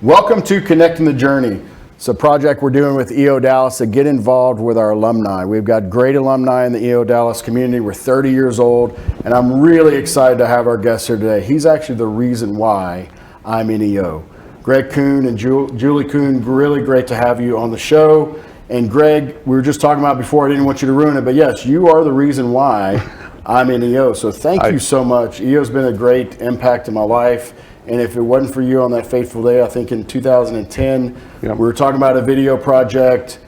Welcome to Connecting the Journey. It's a project we're doing with EO Dallas to get involved with our alumni. We've got great alumni in the EO Dallas community. We're 30 years old, and I'm really excited to have our guest here today. He's actually the reason why I'm in EO. Greg Coon and Julie Coon, really great to have you on the show. And Greg, we were just talking about before, I didn't want you to ruin it, but yes, you are the reason why I'm in EO. So thank you so much. EO's been a great impact in my life. And if it wasn't for you on that fateful day, I think in 2010, we were talking about a video project,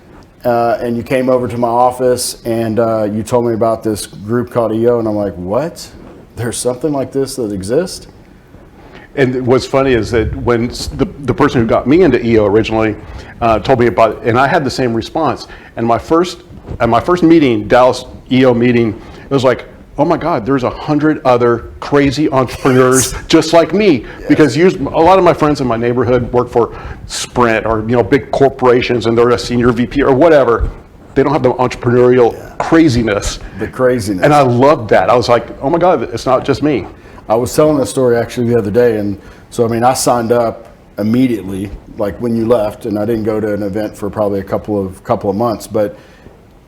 and you came over to my office and you told me about this group called EO, and I'm like, what? There's something like this that exists? And what's funny is that when the person who got me into EO originally told me about it, and I had the same response. And at my first meeting, Dallas EO meeting, it was like, oh my God, there's 100 other crazy entrepreneurs just like me. Yes. Because a lot of my friends in my neighborhood work for Sprint or big corporations, and they're a senior VP or whatever. They don't have the entrepreneurial craziness. The craziness. And I loved that. I was like, oh my God, it's not just me. I was telling this story actually the other day, and so I signed up immediately, like when you left, and I didn't go to an event for probably a couple of months, but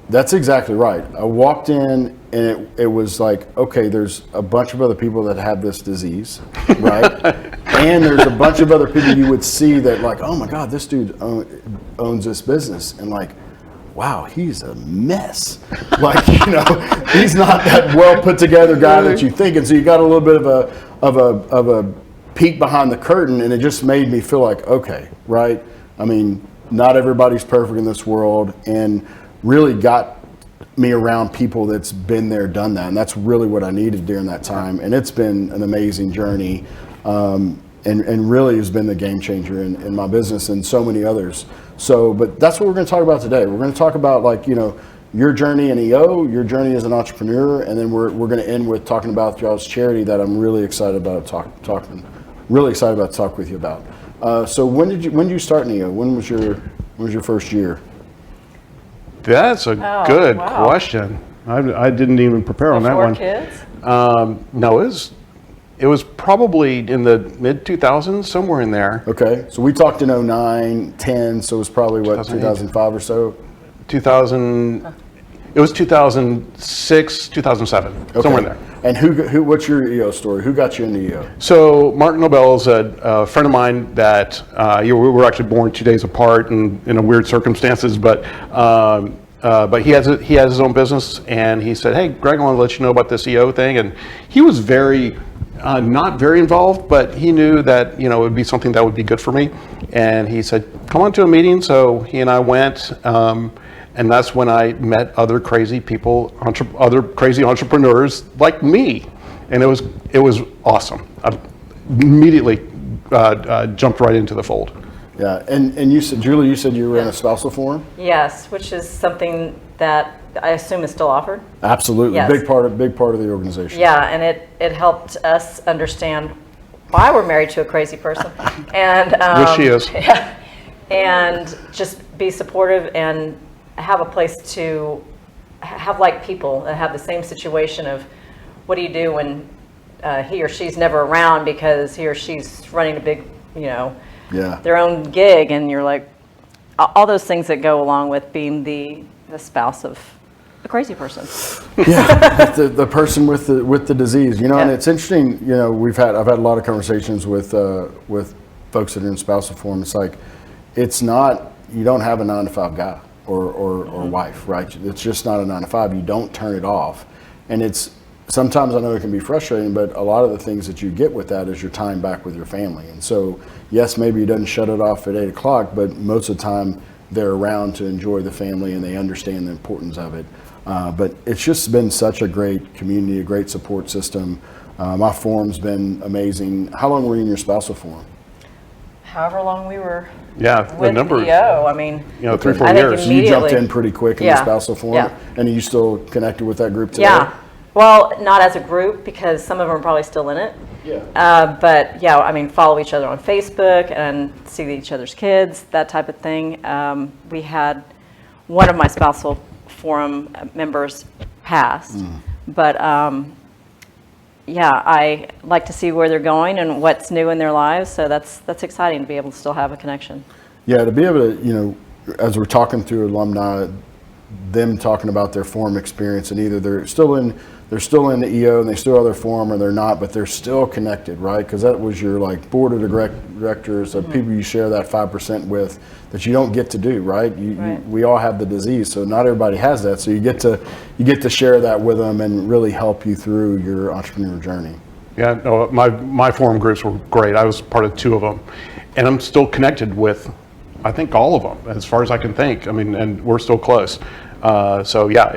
that's exactly right. I walked in and it was like, okay, there's a bunch of other people that have this disease, right? And there's a bunch of other people you would see that like, oh my God, this dude owns this business, and like, wow, he's a mess. Like, he's not that well put together guy that you think. And so you got a little bit of a peek behind the curtain, and it just made me feel like, okay, right? I mean, not everybody's perfect in this world, and really got me around people that's been there, done that. And that's really what I needed during that time. And it's been an amazing journey, and really has been the game changer in my business and so many others. So, but that's what we're going to talk about today. We're going to talk about your journey in EO, your journey as an entrepreneur, and then we're going to end with talking about y'all's charity that I'm really excited about talking to talk with you about. So when did you start in EO? When was your first year? That's a good question. I didn't even prepare on that one. Kids? No, it was probably in the mid-2000s, somewhere in there. Okay, so we talked in 09, 10, so it was probably, 2005 or so? 2000, it was 2006, 2007, somewhere in there. And what's your EO story? Who got you into EO? So Mark Nobel is a friend of mine that we were actually born 2 days apart and in a weird circumstances, but he has his own business, and he said, hey, Greg, I want to let you know about this EO thing. And he was not very involved, but he knew that it would be something that would be good for me. And he said, come on to a meeting. So he and I went, and that's when I met other crazy people, other crazy entrepreneurs like me, and it was awesome. I immediately jumped right into the fold. Yeah, and you said, Julie, you were in a spousal forum? Yes, which is something that I assume is still offered. Absolutely, yes. big part of the organization. Yeah, and it helped us understand why we're married to a crazy person, and yes, she is. Yeah, and just be supportive and have a place to have like people that have the same situation of what do you do when he or she's never around because he or she's running a big, their own gig, and you're like, all those things that go along with being the spouse of a crazy person. Yeah, the person with the disease, and it's interesting, I've had a lot of conversations with folks that are in spousal forum. It's like, it's not, you don't have a 9-to-5 guy or wife, right? It's just not a 9-to-5. You don't turn it off. And it's, sometimes I know it can be frustrating, but a lot of the things that you get with that is your time back with your family. And so, yes, maybe you doesn't shut it off at 8 o'clock, but most of the time they're around to enjoy the family and they understand the importance of it. But it's just been such a great community, a great support system. My forum's been amazing. How long were you in your spousal forum? However long we were the with numbers. EO, I mean, 3-4 years. So you jumped in pretty quick in the spousal forum, yeah. And are you still connected with that group today? Yeah, well, not as a group because some of them are probably still in it. Yeah. But yeah, I mean, follow each other on Facebook and see each other's kids, that type of thing. We had one of my spousal forum members pass, but yeah, I like to see where they're going and what's new in their lives. So that's exciting to be able to still have a connection. Yeah, to be able to, as we're talking through alumni, them talking about their forum experience, and either they're still in the EO and they still have their forum, or they're not, but they're still connected, right? Because that was your like board of directors of people you share that 5% with that you don't get to do, right? We all have the disease, so not everybody has that. So you get to share that with them and really help you through your entrepreneur journey. Yeah, no, my forum groups were great. I was part of 2 of them, and I'm still connected with, I think, all of them as far as I can think. I mean, and we're still close. So yeah,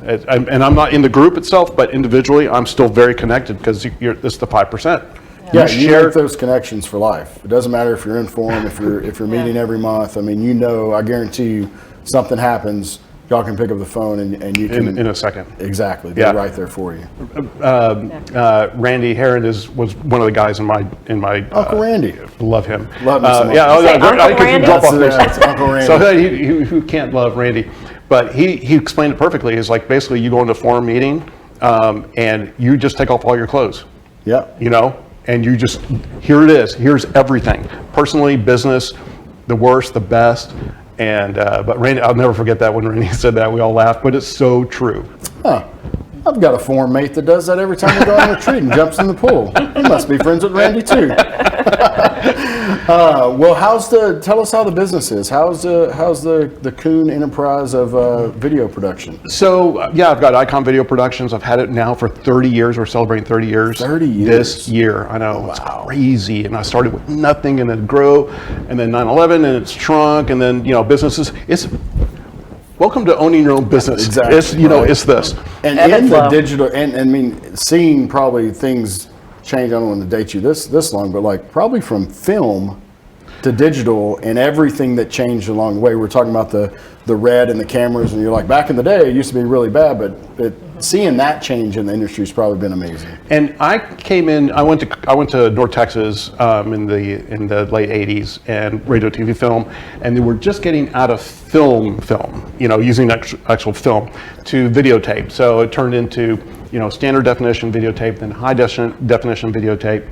and I'm not in the group itself, but individually, I'm still very connected because it's the 5%. Yeah, you make those connections for life. It doesn't matter if you're in forum, if you're meeting every month. I mean, I guarantee you, something happens, y'all can pick up the phone and you can in a second. Exactly, they're right there for you. Randy Heron was one of the guys in my Uncle Randy. Love him. Love him so much. I could Randy? drop off That's Uncle Randy. So who can't love Randy? But he explained it perfectly. It's like basically you go into a forum meeting and you just take off all your clothes. Yeah. And you just, here it is. Here's everything. Personally, business, the worst, the best. And but Randy, I'll never forget that when Randy said that. We all laughed, but it's so true. Huh. I've got a forum mate that does that every time we go on a retreat and jumps in the pool. He must be friends with Randy too. Well, tell us how the business is. How's the Coon enterprise of video production? So yeah, I've got Icon Video Productions. I've had it now for 30 years. We're celebrating 30 years. 30 years this year. I know. It's crazy. And I started with nothing, and then grow, and then 9/11, and it's shrunk, and then businesses. It's welcome to owning your own business. Exactly. It's it's this. And in the digital, and I mean, seeing probably things change. I don't want to date you this long, but like probably from film to digital and everything that changed along the way. We're talking about the red and the cameras, and you're like, back in the day, it used to be really bad, but seeing that change in the industry has probably been amazing. And I came in. I went to North Texas in the late '80s and radio, TV, film, and they were just getting out of film, using actual film to videotape. So it turned into standard definition videotape, then high definition videotape,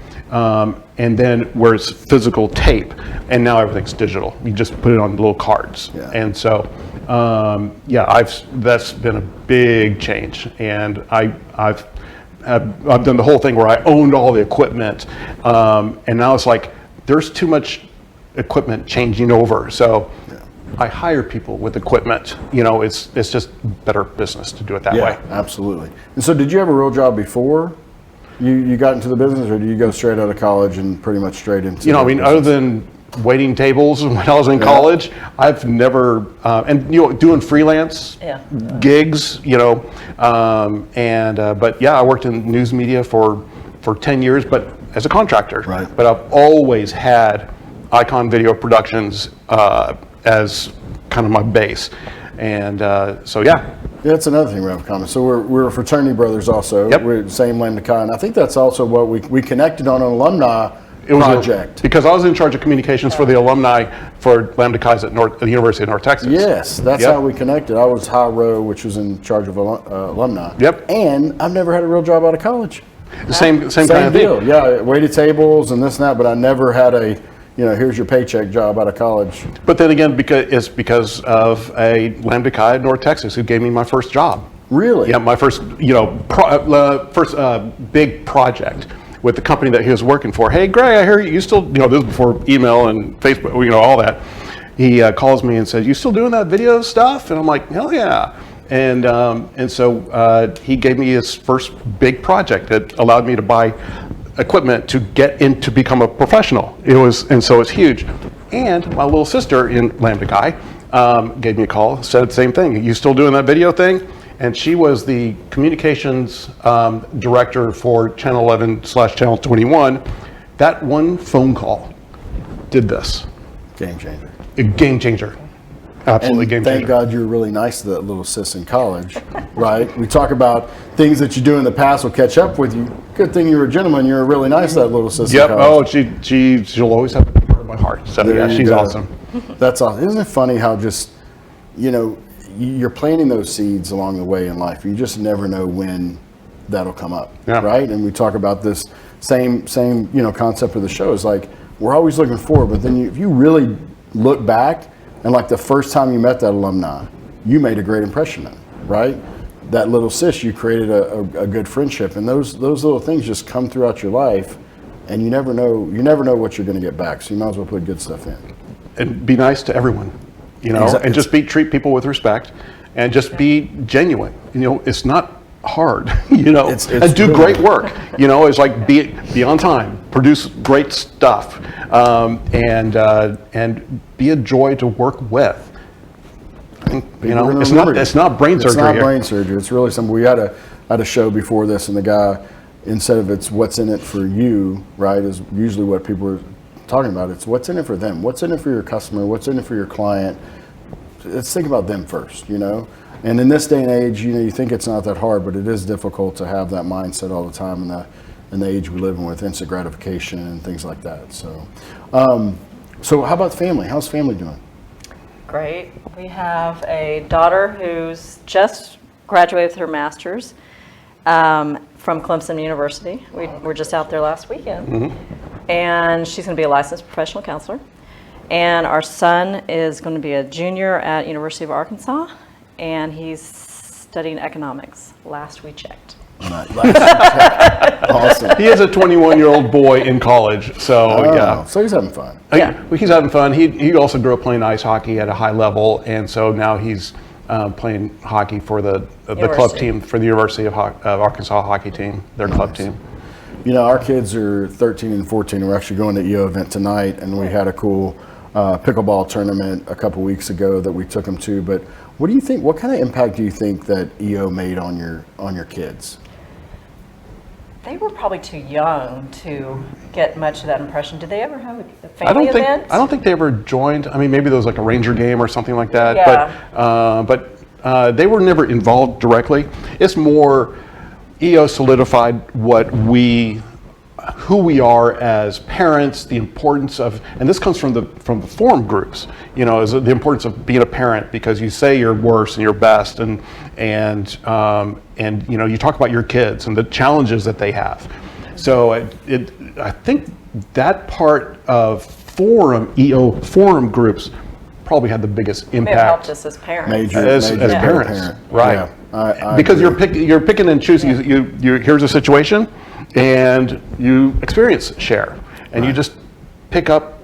and then where it's physical tape, and now everything's digital. You just put it on little cards, and so that's been a big change, and I've done the whole thing where I owned all the equipment, and now it's like there's too much equipment changing over, so I hire people with equipment. It's just better business to do it that way. Yeah, absolutely. And so, did you have a real job before you got into the business, or did you go straight out of college and pretty much straight into? Other than waiting tables when I was in college, I've never doing freelance gigs. But yeah, I worked in news media for 10 years, but as a contractor. Right. But I've always had Icon Video Productions as kind of my base, and so yeah. That's another thing we have in common. So we're fraternity brothers also. Yep. We're the same Lambda Chi, and I think that's also what we connected on an alumni project. Because I was in charge of communications for the alumni for Lambda Chi's at the University of North Texas. Yes, that's how we connected. I was high row, which was in charge of alumni. Yep. And I've never had a real job out of college. Same kind of deal. thing. Yeah, waited tables and this and that, but I never had a here's your paycheck job out of college. But then again, because of a Lambda Chi at North Texas who gave me my first job. Really? Yeah, my first first big project with the company that he was working for. Hey, Greg, I hear you still, this is before email and Facebook, all that. He calls me and says, "You still doing that video stuff?" And I'm like, "Hell yeah!" And so he gave me his first big project that allowed me to buy equipment to get in to become a professional. So it's huge. And my little sister in Lambda Chi gave me a call, said the same thing. "You still doing that video thing?" And she was the communications director for Channel 11/Channel 21. That one phone call did this. Game changer. A game changer. Absolutely and game changer. Thank God you were really nice to that little sis in college, right? We talk about things that you do in the past will catch up with you. Good thing you were a gentleman. You were really nice to that little sis in college. Oh, she'll always have a part of my heart. So yeah, she's awesome. That's awesome. Isn't it funny how just, you're planting those seeds along the way in life. You just never know when that'll come up, Yeah. right? And we talk about this same concept of the show is like we're always looking forward, but then if you really look back and like the first time you met that alumni, you made a great impression on them, right? That little sis, you created a good friendship, and those little things just come throughout your life, and you never know what you're going to get back. So you might as well put good stuff in. And be nice to everyone, Exactly. and just treat people with respect, and just be genuine. It's not hard, It's and do really great work. It's like be on time, produce great stuff, and be a joy to work with. It's not brain surgery. It's not here. brain surgery. It's really something. We had a show before this, and the guy, instead of it's what's in it for you, right, is usually what people are talking about. It's what's in it for them. What's in it for your customer? What's in it for your client? Let's think about them first, And in this day and age, you think it's not that hard, but it is difficult to have that mindset all the time in the age we live in with instant gratification and things like that. So, so how about family? How's family doing? Great. We have a daughter who's just graduated with her master's from Clemson University. We were just out there last weekend. And she's going to be a licensed professional counselor. And our son is going to be a junior at University of Arkansas, and he's studying economics, last we checked. Awesome. He is a 21-year-old boy in college, so yeah. So he's having fun. Yeah. He's having fun. He also grew up playing ice hockey at a high level, and so now he's playing hockey for the club team for the University of Arkansas hockey team, their club team. Our kids are 13 and 14, and we're actually going to EO event tonight, and we had a cool pickleball tournament a couple weeks ago that we took them to. But what do you think? What kind of impact do you think that EO made on your kids? They were probably too young to get much of that impression. Did they ever have a family event? I don't think they ever joined. I mean, maybe there was like a Ranger game or something like that. Yeah. But they were never involved directly. It's more EO solidified who we are as parents, the importance of, and this comes from the forum groups, is the importance of being a parent, because you say your worst and your best, and you talk about your kids and the challenges that they have. So I think that part of EO forum groups probably had the biggest May have helped impact us as parents. as parents, parent. right? Yeah, because agree. you're picking and choosing. You here's a situation, and you share, and you just pick up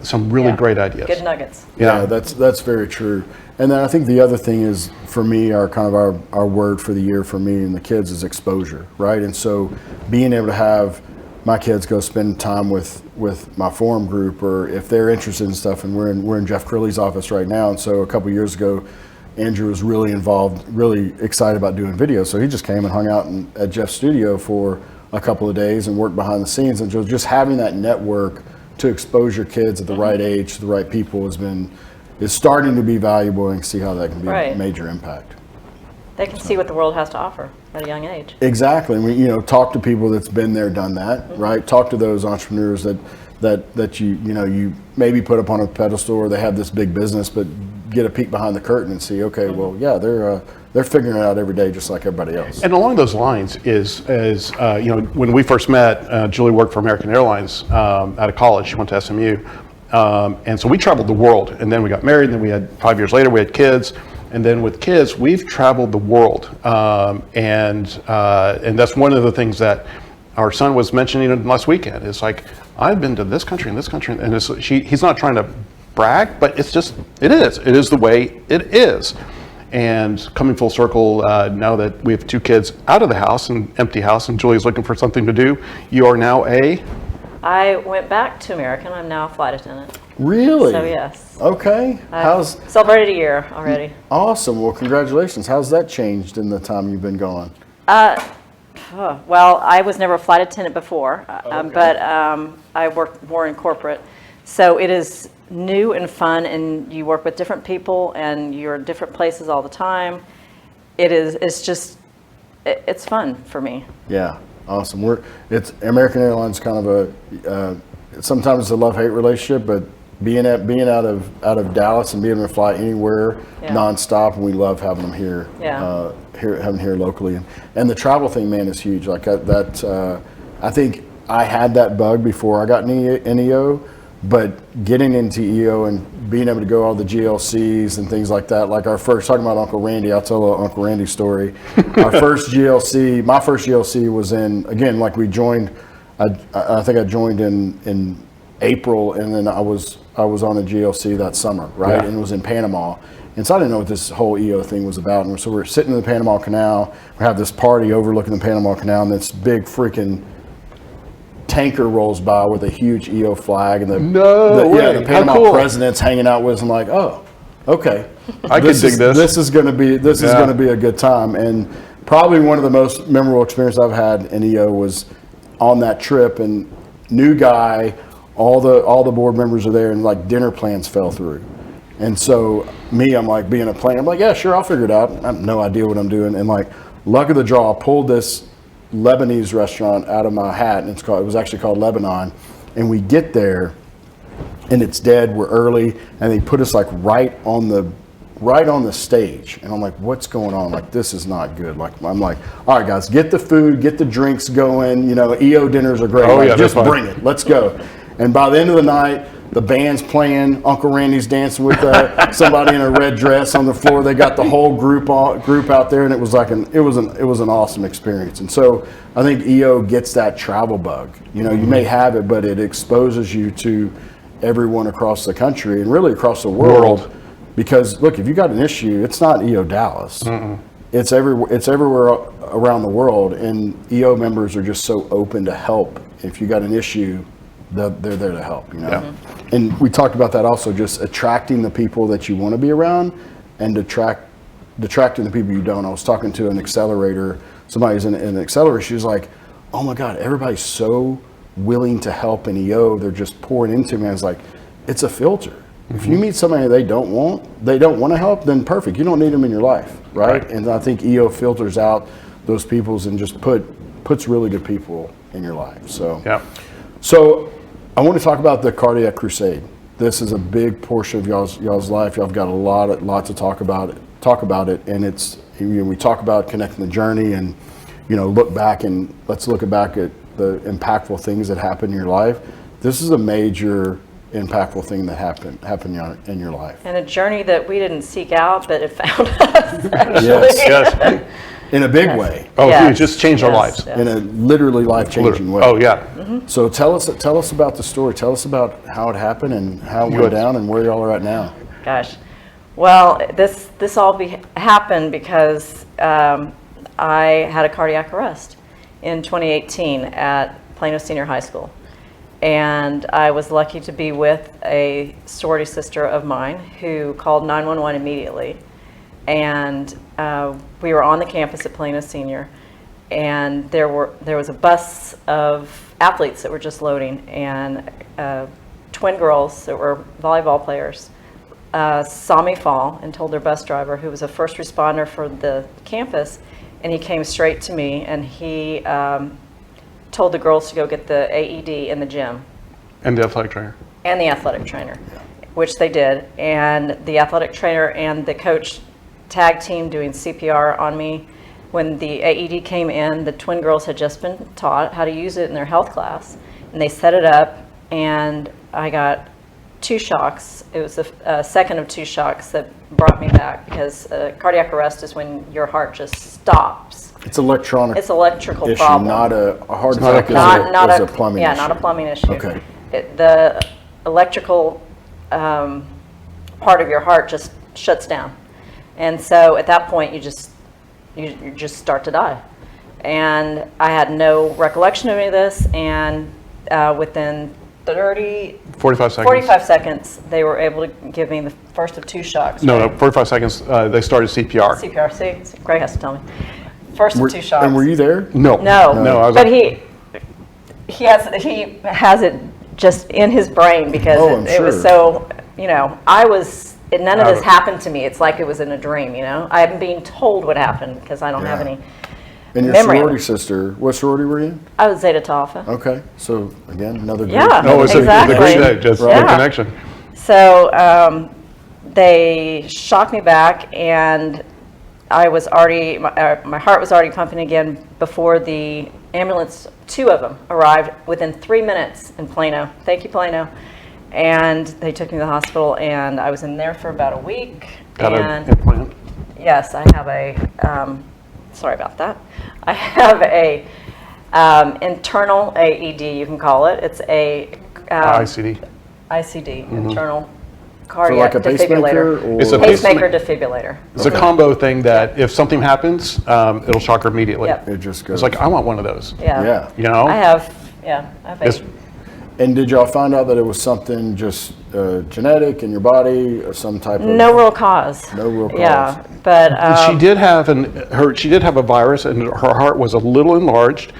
some really great ideas. Good nuggets. Yeah, that's very true. And then I think the other thing is, for me, our word for the year for me and the kids is exposure, right? And so being able to have my kids go spend time with my forum group, or if they're interested in stuff, and we're in Jeff Crilly's office right now. And so a couple of years ago, Andrew was really involved, really excited about doing videos. So he just came and hung out at Jeff's studio for a couple of days and worked behind the scenes. And just having that network to expose your kids at the right age to the right people is starting to be valuable, and see how that can be a major impact. They can see what the world has to offer at a young age. Exactly. And we, talk to people that's been there, done that, right? Talk to those entrepreneurs that you maybe put up on a pedestal, or they have this big business, but get a peek behind the curtain and see, okay, well, yeah, they're figuring it out every day just like everybody else. And along those lines is when we first met, Julie worked for American Airlines out of college. She went to SMU, and so we traveled the world. And then we got married. And then we had 5 years later we had kids. And then with kids, we've traveled the world, and that's one of the things that our son was mentioning last weekend. It's like, I've been to this country and this country, and he's not trying to brag, but it is the way it is. And coming full circle, now that we have 2 kids out of the house, and empty house, and Julie's looking for something to do, you are now I went back to American. I'm now a flight attendant. Really? So yes. Okay. I've celebrated a year already. Awesome. Well, congratulations. How's that changed in the time you've been gone? Well, I was never a flight attendant before, but I worked more in corporate. So it is new and fun, and you work with different people, and you're in different places all the time. It's fun for me. Yeah. Awesome. It's American Airlines, kind of sometimes it's a love-hate relationship, but being out of Dallas and being able to fly anywhere nonstop, and we love having them here. Having here locally, and the travel thing, man, is huge. Like that, I think I had that bug before I got in EO, but getting into EO and being able to go all the GLCs and things like that. Like our first, talking about Uncle Randy, I'll tell a Uncle Randy story. Our first GLC, my first GLC was in, again, like we joined. I think I joined in April, and then I was on a GLC that summer, right? Yeah. And it was in Panama. And so I didn't know what this whole EO thing was about. And so we're sitting in the Panama Canal. We have this party overlooking the Panama Canal, and this big freaking tanker rolls by with a huge EO flag, and the Panama president's hanging out with us. I'm like, oh, okay. I could dig this. This is going to be a good time. And probably one of the most memorable experiences I've had in EO was on that trip. And new guy, all the board members are there, and like dinner plans fell through. And so I'm like being a planner. I'm like, yeah, sure, I'll figure it out. I have no idea what I'm doing. And like, luck of the draw, I pulled this Lebanese restaurant out of my hat, and it was actually called Lebanon. And we get there, and it's dead. We're early, and they put us like right on the stage. And I'm like, what's going on? Like, this is not good. Like, I'm like, all right, guys, get the food, get the drinks going. You know, EO dinners are great. Oh, like, yeah, just that's fine. bring it. Let's go. And by the end of the night, the band's playing. Uncle Randy's dancing with somebody in a red dress on the floor. They got the whole group out there, and it was like an awesome experience. And so I think EO gets that travel bug. You know, you may have it, but it exposes you to everyone across the country and really across the world. Because look, if you got an issue, it's not EO Dallas. It's everywhere around the world, and EO members are just so open to help. If you got an issue, they're there to help, you know. Yeah. And we talked about that also, just attracting the people that you want to be around, and detracting the people you don't. I was talking to an accelerator, somebody's in an accelerator. She was like, "Oh my God, everybody's so willing to help in EO. They're just pouring into me." I was like, "It's a filter. If you meet somebody they don't want to help, then perfect. You don't need them in your life, right?" And I think EO filters out those peoples and just puts really good people in your life. So I want to talk about the Cardiac Crusade. This is a big portion of y'all's life. Y'all have got a lot to talk about it, and it's, you know, we talk about connecting the journey, and you know, let's look back at the impactful things that happen in your life. This is a major impactful thing that happened in your life. And a journey that we didn't seek out, but it found us, actually. Yes. In a big way. Oh, Yes. huge. Just changed our lives. Yes. In a literally life-changing way. Oh, yeah. So tell us about the story. Tell us about how it happened and how it went down and where y'all are at now. Gosh. Well, this all happened because I had a cardiac arrest in 2018 at Plano Senior High School. And I was lucky to be with a sorority sister of mine who called 911 immediately. And we were on the campus at Plano Senior, and there was a bus of athletes that were just loading, and twin girls that were volleyball players saw me fall and told their bus driver, who was a first responder for the campus, and he came straight to me, and he told the girls to go get the AED in the gym. And the athletic trainer. And the athletic trainer, which they did. And the athletic trainer and the coach tag team doing CPR on me. When the AED came in, the twin girls had just been taught how to use it in their health class. And they set it up, and I got 2 shocks. It was the second of 2 shocks that brought me back, because cardiac arrest is when your heart just stops. It's electronic. It's an electrical issue, problem. not a heart attack. Not a plumbing yeah, issue. not a plumbing issue. Okay. The electrical part of your heart just shuts down, and so at that point you just start to die. And I had no recollection of any of this, and within 45 seconds they were able to give me the first of 2 shocks. No, 45 seconds. They started CPR. CPR. See, Greg has to tell me. First of 2 shocks. And were you there? No. I was But he has it just in his brain, because it was so, you know, none of this happened to me. It's like it was in a dream, you know. I'm being told what happened because I don't have any And your memory. sorority sister, what sorority were you in? I was Zeta Tau Alpha. Okay, so again, another group. Yeah. No, it's Exactly. the Crusade, just the connection. So they shocked me back, and I was already, my heart was already pumping again before the ambulance, 2 of them, arrived within 3 minutes in Plano. Thank you, Plano. And they took me to the hospital, and I was in there for about a week. Got and an implant? yes, I have a, sorry about that. I have a internal AED, you can call it. It's a ICD. ICD, internal For cardiac like a pacemaker defibrillator. or It's a Pacemaker defibrillator. It's a combo thing that if something happens, it'll shock her immediately. Yep. it just goes. It's like, I want one of those. Yeah. Yeah. You know? I have, yeah, I have It's- And did y'all find out that it was something just genetic in your body or some type of? no real cause. No real Yeah, cause. but she did have she did have a virus, and her heart was a little enlarged,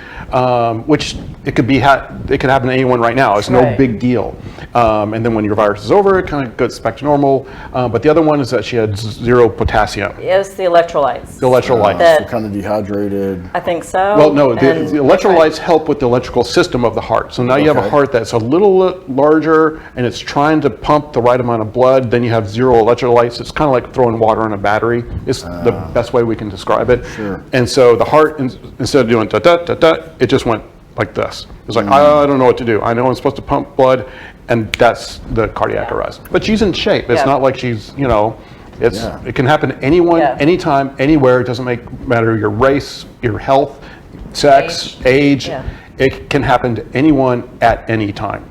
which it could happen to anyone right now. It's no Right. big deal. And then when your virus is over, it kind of goes back to normal. But the other one is that she had 0 potassium. it's the electrolytes. The electrolytes. That- So kind of dehydrated. I think so. Well, no, And- the electrolytes help with the electrical system of the heart. So now you have a Okay. heart that's a little larger, and it's trying to pump the right amount of blood. Then you have 0 electrolytes. It's kind of like throwing water in a battery. It's the best way we can describe it. Sure. And so the heart, instead of doing da da da da, it just went like this. It's like, I don't know what to do. I know I'm supposed to pump blood, and that's the cardiac arrest. But she's in shape. It's Yeah. not like she's, Yeah. it can happen to anyone, Yeah. anytime, anywhere. It doesn't matter your race, your health, sex, age. Yeah. It can happen to anyone at any time.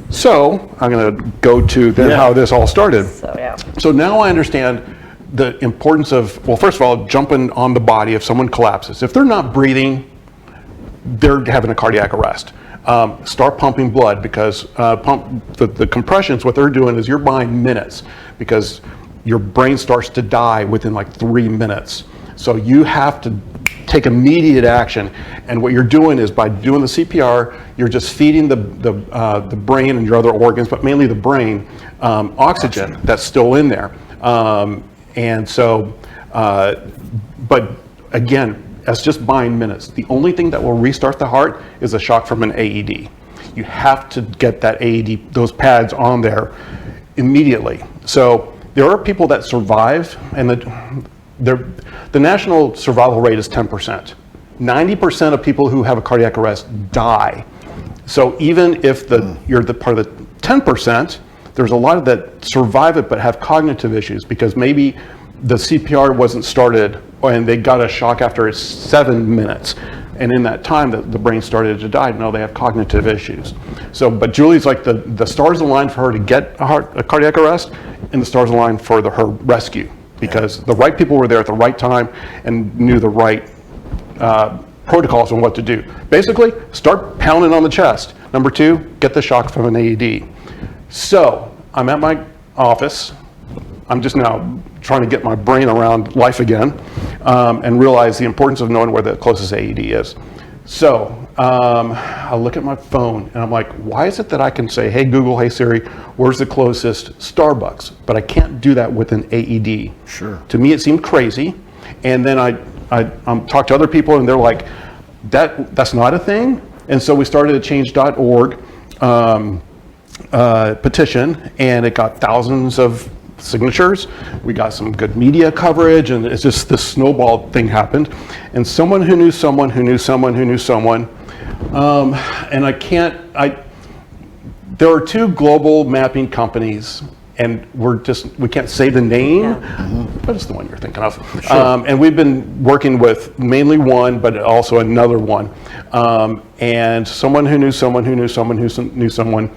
So I'm going to go to then Yeah. how this all started. So, yeah. So now I understand the importance of, well, first of all, jumping on the body if someone collapses. If they're not breathing, they're having a cardiac arrest. Start pumping blood, because the compressions, what they're doing is you're buying minutes, because your brain starts to die within like 3 minutes. So you have to take immediate action. And what you're doing is, by doing the CPR, you're just feeding the brain and your other organs, but mainly the brain, oxygen that's still in there. And so, but again, that's just buying minutes. The only thing that will restart the heart is a shock from an AED. You have to get that AED, those pads on there immediately. So there are people that survive, and the national survival rate is 10%. 90% of people who have a cardiac arrest die. So even if you're the part of the 10%, there's a lot of that survive it but have cognitive issues, because maybe the CPR wasn't started and they got a shock after 7 minutes. And in that time, the brain started to die. No, they have cognitive issues. So, but Julie's like the stars aligned for her to get a cardiac arrest, and the stars aligned for her rescue, because the right people were there at the right time and knew the right protocols on what to do. Basically, start pounding on the chest. Number 2, get the shock from an AED. So I'm at my office. I'm just now trying to get my brain around life again, and realize the importance of knowing where the closest AED is. So I look at my phone and I'm like, why is it that I can say, hey Google, hey Siri, where's the closest Starbucks? But I can't do that with an AED. Sure. To me, it seemed crazy. And then I talked to other people, and they're like, that's not a thing. And so we started a change.org petition, and it got thousands of signatures. We got some good media coverage, and it's just this snowball thing happened. And someone who knew someone who knew someone who knew someone, and there are 2 global mapping companies, and we can't say the name, but it's the one you're thinking of. Sure. And we've been working with mainly one, but also another one. And someone who knew someone who knew someone who knew someone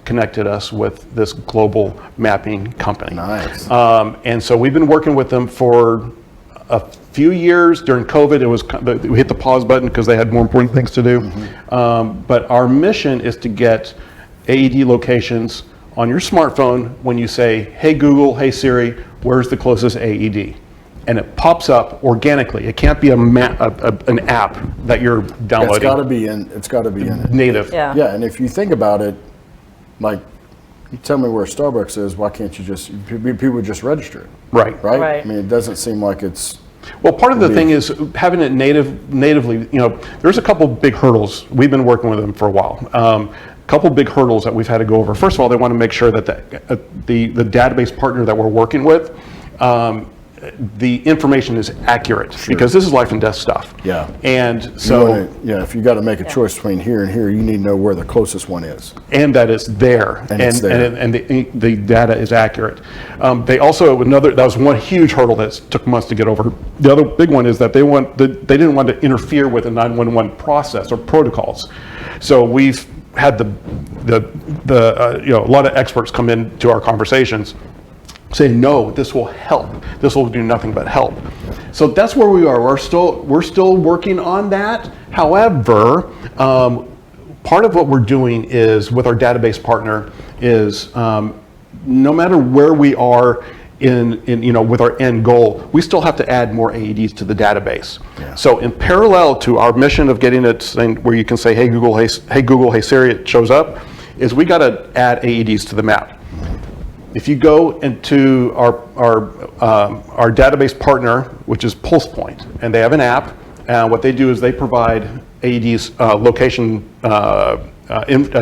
connected us with this global mapping company. Nice. And so we've been working with them for a few years. During COVID, we hit the pause button because they had more important things to do. But our mission is to get AED locations on your smartphone when you say, hey Google, hey Siri, where's the closest AED? And it pops up organically. It can't be an app that you're downloading. It's got to be in it. Native. Yeah. Yeah, and if you think about it, like, you tell me where Starbucks is, why can't you people just register it? Right. Right? I mean, it doesn't seem like it's... Well, part of the thing is having it natively, there's a couple big hurdles. We've been working with them for a while. couple big hurdles that we've had to go over. First of all, they want to make sure that the database partner that we're working with, the information is accurate, because this is life and death stuff. Yeah. And so, if you got to make a choice between here and here, you need to know where the closest one is. and that it's there, And it's there. and the data is accurate. They also, that was one huge hurdle that took months to get over. The other big one is that they didn't want to interfere with the 911 process or protocols. So we've had a lot of experts come into our conversations say, no, this will help. This will do nothing but help. So that's where we are. We're still working on that. However, part of what we're doing is with our database partner is no matter where we are in with our end goal, we still have to add more AEDs to the database. Yeah. So in parallel to our mission of getting it where you can say, hey Google, hey Siri, it shows up, is we got to add AEDs to the map. If you go into our database partner, which is PulsePoint, and they have an app, and what they do is they provide AEDs location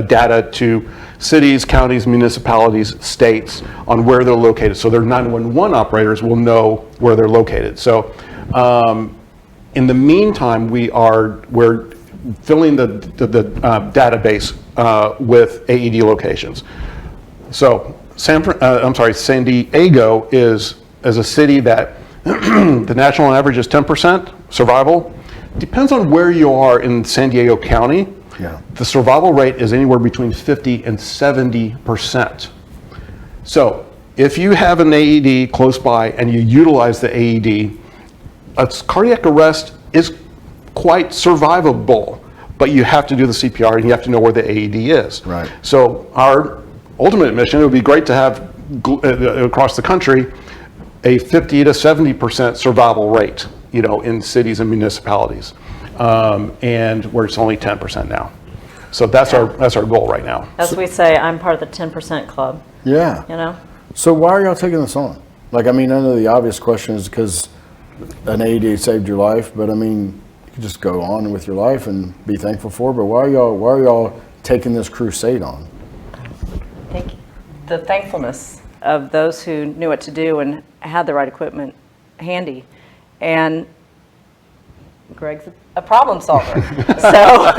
data to cities, counties, municipalities, states on where they're located. So their 911 operators will know where they're located. So in the meantime, we're filling the database with AED locations. So San Diego is a city that the national average is 10% survival. Depends on where you are in San Diego County. Yeah. The survival rate is anywhere between 50 and 70%. So if you have an AED close by and you utilize the AED, cardiac arrest is quite survivable, but you have to do the CPR and you have to know where the AED is. Right. So our ultimate mission, it would be great to have across the country a 50 to 70% survival rate, in cities and municipalities, and where it's only 10% now. So that's our goal right now. As we say, I'm part of the 10% club, Yeah. So why are y'all taking this on? I know the obvious question is because an AED saved your life, but you could just go on with your life and be thankful for it. But why are y'all taking this crusade on? I think the thankfulness of those who knew what to do and had the right equipment handy. And Greg's a problem solver. So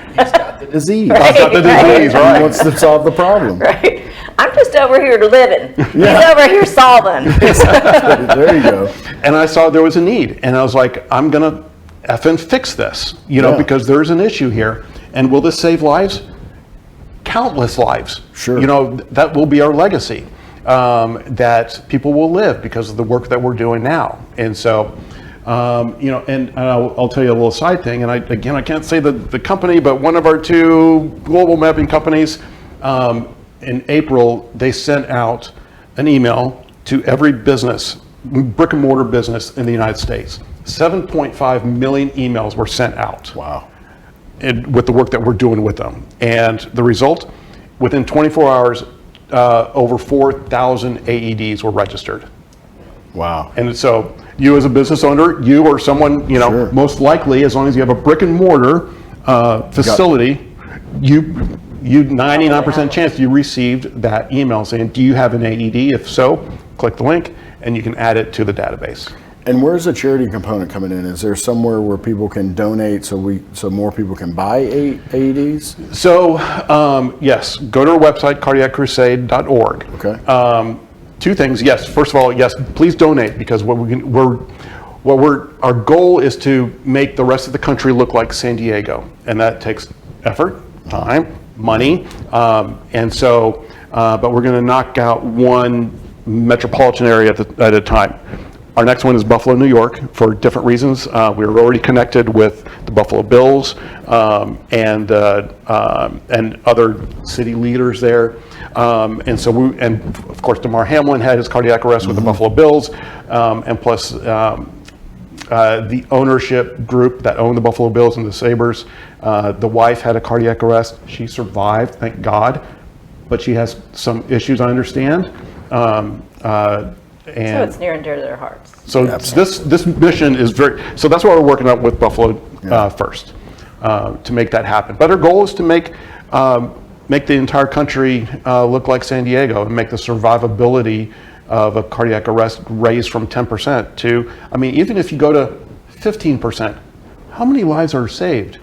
He's got the disease. Right, Got the disease, right? He wants to solve the problem. right. I'm just over here living. Yeah. He's over here solving. There you go. And I saw there was a need, and I was like, I'm gonna effing fix this, Yeah. because there's an issue here. And will this save lives? Countless lives. Sure. That will be our legacy, that people will live because of the work that we're doing now. And so, and I'll tell you a little side thing, and I can't say the company, but one of our two global mapping companies, in April, they sent out an email to every business, brick and mortar business in the United States. 7.5 million emails were sent out. Wow. With the work that we're doing with them. And the result, within 24 hours, over 4,000 AEDs were registered. Wow. And so you as a business owner, you or someone, Sure. most likely, as long as you have a brick and mortar facility, you 99% chance you received that email saying, do you have an AED? If so, click the link and you can add it to the database. And where's the charity component coming in? Is there somewhere where people can donate so more people can buy AEDs? So yes, go to our website, cardiaccrusade.org. Okay. Two things. Yes, first of all, yes, please donate, because our goal is to make the rest of the country look like San Diego, and that takes effort, time, money, and so. But we're going to knock out one metropolitan area at a time. Our next one is Buffalo, New York, for different reasons. We're already connected with the Buffalo Bills and other city leaders there. And of course, Damar Hamlin had his cardiac arrest with the Buffalo Bills, and plus the ownership group that owned the Buffalo Bills and the Sabres. The wife had a cardiac arrest. She survived, thank God, but she has some issues, I understand. So it's near and dear to their hearts. So this mission is so that's why we're working out with Buffalo first, to make that happen. But our goal is to make make the entire country look like San Diego and make the survivability of a cardiac arrest raise from 10% to, I mean, even if you go to 15%, how many lives are saved?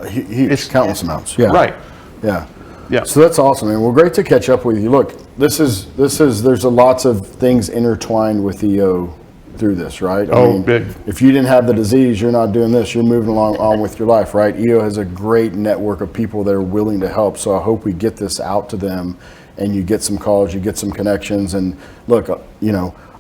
Huge, countless amounts. Yeah. Right. Yeah. Yeah. So that's awesome, man. Well, great to catch up with you. Look, there's lots of things intertwined with EO through this, right? Big. If you didn't have the disease, you're not doing this. You're moving along on with your life, right? EO has a great network of people that are willing to help. So I hope we get this out to them, and you get some calls, you get some connections, and look,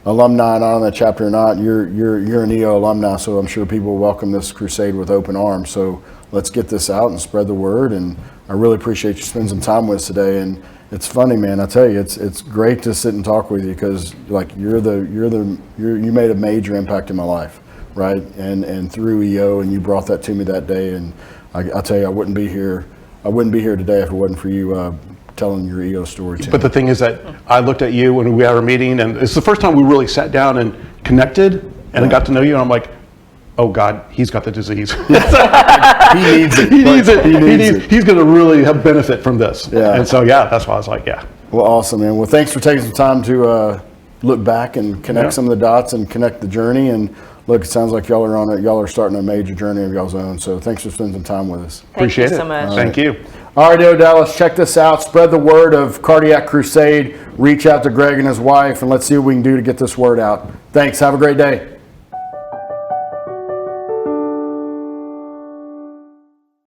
alumni, not on that chapter or not, you're an EO alumni, so I'm sure people welcome this crusade with open arms. So let's get this out and spread the word. And I really appreciate you spending some time with us today. And it's funny, man. I tell you, it's great to sit and talk with you because like you made a major impact in my life, right? And through EO, and you brought that to me that day. And I tell you, I wouldn't be here today if it wasn't for you telling your EO story too. But the thing is that I looked at you when we had our meeting, and it's the first time we really sat down and connected, and I got to know you, and I'm like, oh God, he's got the disease. He needs it. He needs it. He's going to really have benefit from this. Yeah. And so, yeah, that's why I was like, yeah. Well, awesome, man. Well, thanks for taking some time to look back and connect some of the dots and connect the journey. And look, it sounds like y'all are starting a major journey of y'all's own. So thanks for spending some time with us. Appreciate Thank you it. so much. Thank you. All right, Dallas, check this out. Spread the word of Cardiac Crusade. Reach out to Greg and his wife, and let's see what we can do to get this word out. Thanks. Have a great day.